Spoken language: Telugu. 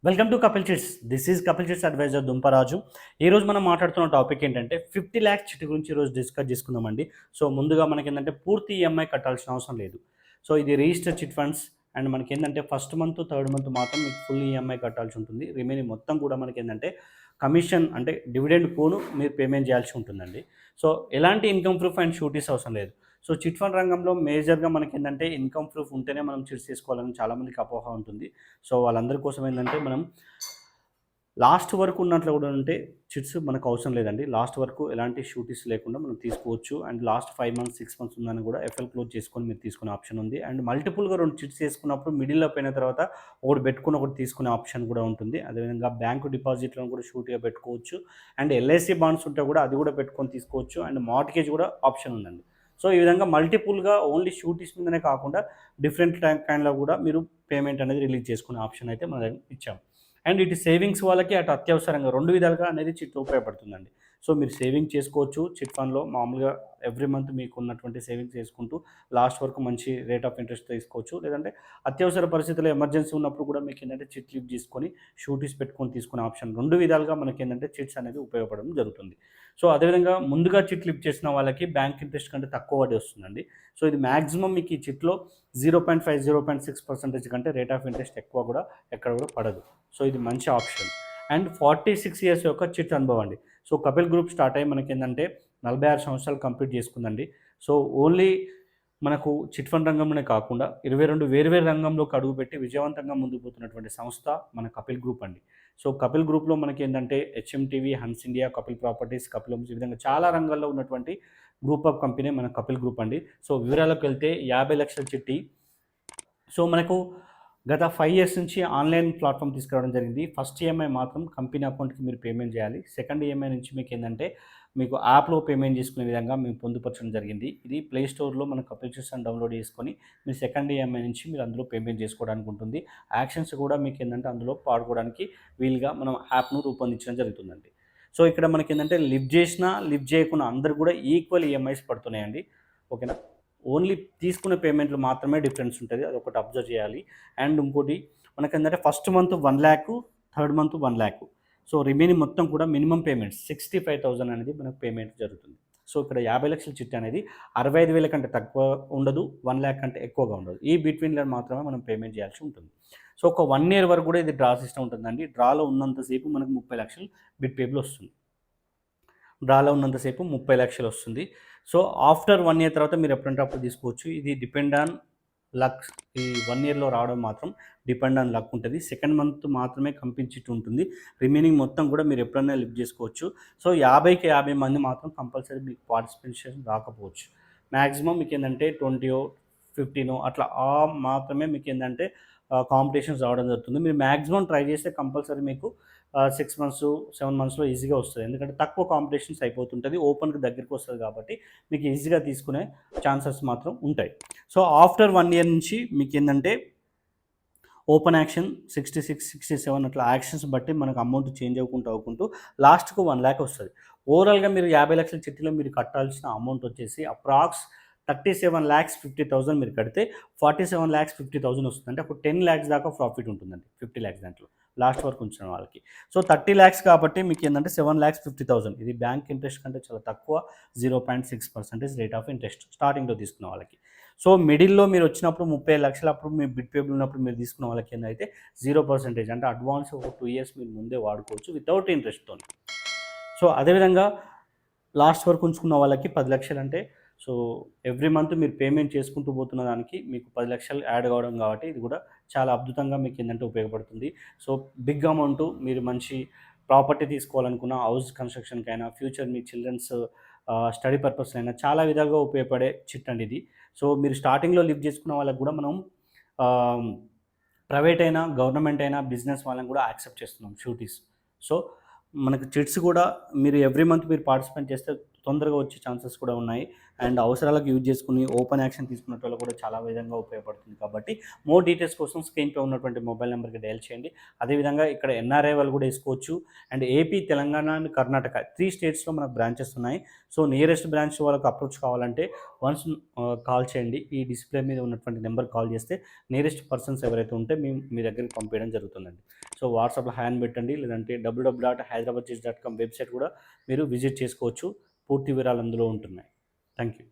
Welcome to Kapil chits. This is Kapil chits advisor Dumparaju. ఈరోజు మనం మాట్లాడుతున్న టాపిక్ ఏంటంటే 50,00,000 చిట్టి గురించి ఈరోజు డిస్కస్ చేసుకుందామండి. సో ముందుగా మనకేంటంటే పూర్తి ఈఎంఐ కట్టాల్సిన అవసరం లేదు. సో ఇది రిజిస్టర్ చిట్ ఫండ్స్ అండ్ మనకేంటంటే ఫస్ట్ మంత్, థర్డ్ మంత్ మాత్రం మీకు ఫుల్ ఈఎంఐ కట్టాల్సి ఉంటుంది. రిమైనింగ్ మొత్తం కూడా మనకేంటంటే కమిషన్ అంటే డివిడెండ్ పోను మీరు పేమెంట్ చేయాల్సి ఉంటుందండి. సో ఎలాంటి ఇన్కమ్ ప్రూఫ్ అండ్ షూరిటీస్ అవసరం లేదు. సో చిట్ ఫండ్ రంగంలో మేజర్‌గా మనకేంటంటే ఇన్కమ్ ప్రూఫ్ ఉంటేనే మనం చిట్స్ తీసుకోవాలని చాలామందికి అపోహ ఉంటుంది. సో వాళ్ళందరి కోసం ఏంటంటే మనం లాస్ట్ వరకు ఉన్నట్లు కూడా ఉంటే చిట్స్ మనకు అవసరం లేదండి. లాస్ట్ వరకు ఎలాంటి షూరిటీస్ లేకుండా మనం తీసుకోవచ్చు. అండ్ లాస్ట్ 5 మంత్స్, 6 మంత్స్ ఉందని కూడా ఎఫ్ఎల్ క్లోజ్ చేసుకొని మీరు తీసుకునే ఆప్షన్ ఉంది. అండ్ మల్టిపుల్‌గా 2 చిట్స్ చేసుకున్నప్పుడు మిడిల్‌లో పోయిన తర్వాత ఒకటి పెట్టుకొని ఒకటి తీసుకునే ఆప్షన్ కూడా ఉంటుంది. అదేవిధంగా బ్యాంకు డిపాజిట్‌లను కూడా షూరిటీగా పెట్టుకోవచ్చు. అండ్ ఎల్ఐసీ బాండ్స్ ఉంటే కూడా అది కూడా పెట్టుకొని తీసుకోవచ్చు. అండ్ మార్ట్‌గేజ్ కూడా ఆప్షన్ ఉందండి. సో ఈ విధంగా మల్టిపుల్‌గా ఓన్లీ షూరిటీస్ మీదనే కాకుండా డిఫరెంట్ కైండ్‌లో కూడా మీరు పేమెంట్ అనేది రిలీజ్ చేసుకునే ఆప్షన్ అయితే మన దగ్గర ఇచ్చాం. అండ్ ఇటు సేవింగ్స్ వాళ్ళకి అటు అత్యవసరంగా 2 విధాలుగా అనేది చిట్ ఉపయోగపడుతుందండి. సో మీరు సేవింగ్ చేసుకోవచ్చు చిట్ ఫండ్‌లో మామూలుగా ఎవ్రీ మంత్ మీకున్నటువంటి సేవింగ్స్ చేసుకుంటూ లాస్ట్ వరకు మంచి రేట్ ఆఫ్ ఇంట్రెస్ట్ తీసుకోవచ్చు. లేదంటే అత్యవసర పరిస్థితుల్లో ఎమర్జెన్సీ ఉన్నప్పుడు కూడా మీకేంటంటే చిట్ లిఫ్ట్ చేసుకొని షూరిటీస్ పెట్టుకొని తీసుకునే ఆప్షన్ 2 విధాలుగా మనకేంటంటే చిట్స్ అనేది ఉపయోగపడడం జరుగుతుంది. సో అదేవిధంగా ముందుగా చిట్ లిఫ్ట్ చేసిన వాళ్ళకి బ్యాంక్ ఇంట్రెస్ట్ కంటే తక్కువ వడ్డీ వస్తుందండి. సో ఇది మాక్సిమం మీకు ఈ చిట్‌లో 0.5, 0.6% కంటే రేట్ ఆఫ్ ఇంట్రెస్ట్ ఎక్కువ కూడా ఎక్కడ కూడా పడదు. సో ఇది మంచి ఆప్షన్. అండ్ 46 ఇయర్స్ యొక్క చిట్ అనుభవం అండి. సో కపిల్ గ్రూప్ స్టార్ట్ అయ్యి మనకేందంటే 46 సంవత్సరాలు కంప్లీట్ చేసుకుందండి. సో ఓన్లీ మనకు చిట్ ఫండ్ రంగంలోనే కాకుండా 22 వేరు రంగంలోకి అడుగుపెట్టి విజయవంతంగా ముందుకు పోతున్నటువంటి సంస్థ మన కపిల్ గ్రూప్ అండి. సో కపిల్ గ్రూప్‌లో మనకేందంటే HMTV, Hans India, Kapil properties, Kapil homes ఈ విధంగా చాలా రంగాల్లో ఉన్నటువంటి గ్రూప్ ఆఫ్ కంపెనీ మన కపిల్ గ్రూప్ అండి. సో వివరాలకు వెళ్తే 50,00,000 చిట్టి. సో మనకు గత 5 ఇయర్స్ నుంచి ఆన్‌లైన్ ప్లాట్‌ఫామ్ తీసుకురావడం జరిగింది. ఫస్ట్ ఈఎంఐ మాత్రం కంపెనీ అకౌంట్‌కి మీరు పేమెంట్ చేయాలి. సెకండ్ ఈఎంఐ నుంచి మీకేందంటే మీకు యాప్‌లో పేమెంట్ చేసుకునే విధంగా మేము పొందుపరచడం జరిగింది. ఇది ప్లే స్టోర్‌లో మన కపిల్ చిట్స్ అని డౌన్‌లోడ్ చేసుకొని మీరు సెకండ్ ఈఎంఐ నుంచి మీరు అందులో పేమెంట్ చేసుకోవడానికి ఉంటుంది. యాక్షన్స్ కూడా మీకేందంటే అందులో వాడుకోవడానికి వీలుగా మనం యాప్‌ను రూపొందించడం జరుగుతుందండి. సో ఇక్కడ మనకేందంటే లిఫ్ట్ చేసినా, లిఫ్ట్ చేయకున్నా అందరూ కూడా ఈక్వల్ ఈఎంఐస్ పడుతున్నాయండి. ఓకేనా? ఓన్లీ తీసుకునే పేమెంట్‌లో మాత్రమే డిఫరెన్స్ ఉంటది. అదొకటి అబ్జర్వ్ చేయాలి. అండ్ ఇంకోటి మనకేందంటే first month 1,00,000, third month 1,00,000. So remaining మొత్తం కూడా మినిమమ్ పేమెంట్ 65,000 అనేది మనకు పేమెంట్ జరుగుతుంది. సో ఇక్కడ 50,00,000 చిట్ అనేది 65,000 కంటే తక్కువ ఉండదు. 1,00,000 కంటే ఎక్కువగా ఉండదు. ఈ బిట్వీన్‌లో మాత్రమే మనం పేమెంట్ చేయాల్సి ఉంటుంది. సో ఒక 1 ఇయర్ వరకు కూడా ఇది డ్రా సిస్టమ్ ఉంటుందండి. డ్రాలో ఉన్నంత సేపు మనకు 30,00,000 బిట్ పేబుల్ వస్తుంది. డ్రాలో ఉన్నంత సేపు 30,00,000 వస్తుంది. సో ఆఫ్టర్ 1 ఇయర్ తర్వాత మీరు ఎప్పుడంటే అప్పుడు తీసుకోవచ్చు. ఇది డిపెండ్ ఆన్ లక్. ఈ 1 ఇయర్‌లో రావడం మాత్రం డిపెండ్ ఆన్ లక్ ఉంటది. సెకండ్ మంత్ మాత్రమే కంపెనీ చిట్ ఉంటుంది. రిమైనింగ్ మొత్తం కూడా మీరు ఎప్పుడైనా లిఫ్ట్ చేసుకోవచ్చు. సో 50కి 50 మంది మాత్రం కంపల్సరీ మీకు పార్టిసిపేషన్ రాకపోవచ్చు. మాక్సిమం మీకేందంటే 20, 15 అట్లా మాత్రమే మీకేందంటే కాంపిటీషన్స్ రావడం జరుగుతుంది. మీరు మాక్సిమం ట్రై చేస్తే కంపల్సరీ మీకు 6 మంత్స్, 7 మంత్స్‌లో ఈజీగా వస్తది. ఎందుకంటే తక్కువ కాంపిటీషన్స్ అయిపోతుంటది. ఓపెన్‌కి దగ్గరికి వస్తది కాబట్టి మీకు ఈజీగా తీసుకునే ఛాన్సెస్ మాత్రం ఉంటాయి. సో ఆఫ్టర్ 1 ఇయర్ నుంచి మీకేందంటే ఓపెన్ యాక్షన్ 66, 67 అట్లా యాక్షన్స్ బట్టి మనకు అమౌంట్ చేంజ్ అవ్వుకుంటూ లాస్ట్‌కు 1,00,000 వస్తది. ఓవరాల్‌గా మీరు 50,00,000 చిట్టీలో మీరు కట్టాల్సిన అమౌంట్ వచ్చేసి అప్రాక్స్ 37,50,000 మీరు కడితే 47,50,000 వస్తుంది. అంటే ఒక 10,00,000 దాకా ప్రాఫిట్ ఉంటుందండి. 50,00,000 దాంట్లో లాస్ట్ వరకు ఉంచిన వాళ్ళకి. సో 30,00,000 కాబట్టి మీకేందంటే 7,50,000 ఇది బ్యాంక్ ఇంట్రెస్ట్ కంటే చాలా తక్కువ. 0.6% రేట్ ఆఫ్ ఇంట్రెస్ట్ స్టార్టింగ్‌లో తీసుకున్న వాళ్ళకి. సో మిడిల్‌లో మీరు వచ్చినప్పుడు 35,00,000 అప్పుడు మీ బిట్ పేబుల్ ఉన్నప్పుడు మీరు తీసుకున్న వాళ్ళకి ఏందైతే 0% అంటే అడ్వాన్స్ ఒక 2 ఇయర్స్ మీరు ముందే వాడుకోవచ్చు వితౌట్ ఇంట్రెస్ట్‌తోని. సో అదేవిధంగా లాస్ట్ వరకు ఉంచుకున్న వాళ్ళకి 10,00,000 అంటే సో ఎవ్రీ మంత్ మీరు పేమెంట్ చేసుకుంటూ పోతున్న దానికి మీకు 10,00,000 యాడ్ కావడం కాబట్టి ఇది కూడా చాలా అద్భుతంగా మీకు ఏందంటే ఉపయోగపడుతుంది. సో బిగ్ అమౌంట్ మీరు మంచి ప్రాపర్టీ తీసుకోవాలనుకున్న హౌస్ కన్‌స్ట్రక్షన్‌కైనా, ఫ్యూచర్ మీ చిల్డ్రన్స్ స్టడీ పర్పస్ అయినా చాలా విధాలుగా ఉపయోగపడే చిట్ అండి ఇది. సో మీరు స్టార్టింగ్‌లో లిఫ్ట్ చేసుకున్న వాళ్ళకి కూడా మనం ఆహ్, ప్రైవేట్ అయినా, గవర్నమెంట్ అయినా, బిజినెస్ వాళ్ళని కూడా యాక్సెప్ట్ చేస్తున్నాం షూరిటీస్. సో మనకు చిట్స్ కూడా మీరు ఎవ్రీ మంత్ మీరు పార్టిసిపేట్ చేస్తే తొందరగా వచ్చే ఛాన్సెస్ కూడా ఉన్నాయి. అండ్ అవసరాలకు యూజ్ చేసుకుని ఓపెన్ యాక్షన్ తీసుకునేటోళ్ళు కూడా చాలా విధంగా ఉపయోగపడుతుంది. కాబట్టి మోర్ డీటెయిల్స్ కోసం స్క్రీన్‌పై ఉన్నటువంటి మొబైల్ నంబర్‌కి డయల్ చేయండి. అదేవిధంగా ఇక్కడ ఎన్ఆర్ఐ వాళ్ళు కూడా ఏసుకోవచ్చు. And AP, Telangana and Karnataka 3 స్టేట్స్‌లో మనకు బ్రాంచెస్ ఉన్నాయి. సో నియరెస్ట్ బ్రాంచ్ వాళ్ళకి అప్రోచ్ కావాలంటే వన్స్ కాల్ చేయండి. ఈ డిస్‌ప్లే మీద ఉన్నటువంటి నెంబర్‌కి కాల్ చేస్తే నియరెస్ట్ పర్సన్స్ ఎవరైతే ఉంటే మీ దగ్గరికి పంపియడం జరుగుతుందండి. సో వాట్సాప్‌లో హాయ్ అని పెట్టండి. లేదంటే www.hyderabadcheese.com వెబ్‌సైట్ కూడా మీరు విజిట్ చేసుకోవచ్చు. పూర్తి వివరాలు అందులో ఉంటున్నాయి. Thank you.